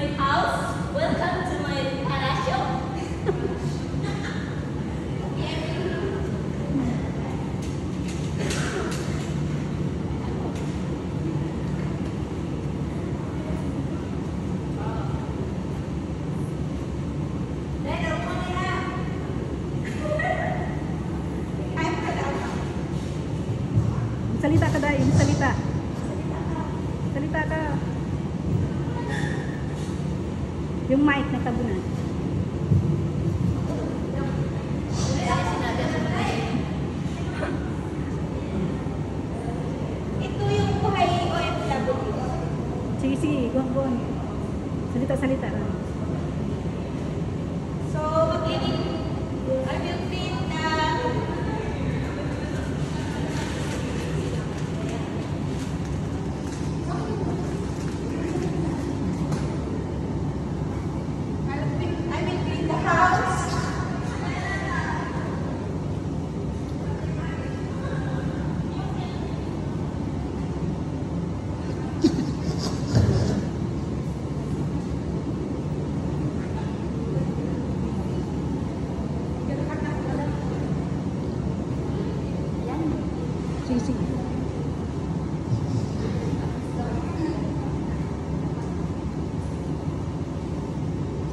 my house. Welcome to my palacio. Salita ka dahil, salita. Salita ka. Yung mic na tabunan. Ito yung buhay OFW. Sige, sige, go. Salita, salita. So, I will read the house. Sige, sige.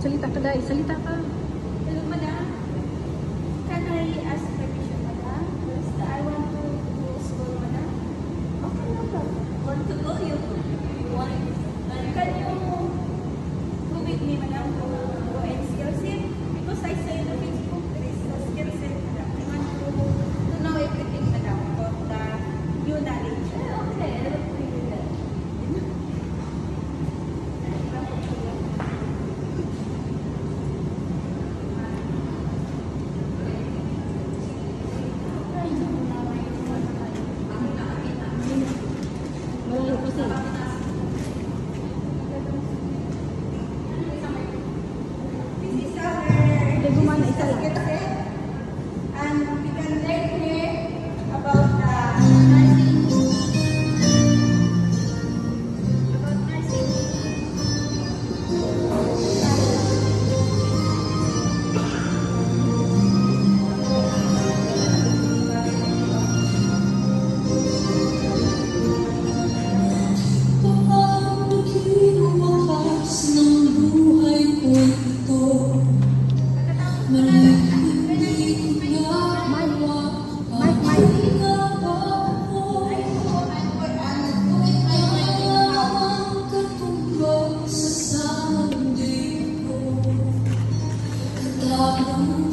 Salita ka dahil, salita ka. Hello, madam. Can I ask permission, madam? First, I want to go to school, madam. Okay, no problem. Want to go? You want? Can you go with me, madam, to go and skill set? Because I say in the Facebook there is a skill set, madam. I want to know everything, madam, about the new knowledge. Okay, I will do that. Malayo kasi. This is our Hindi, gumana isa lang. skill set. And we can learn here about nursing. About nursing. Love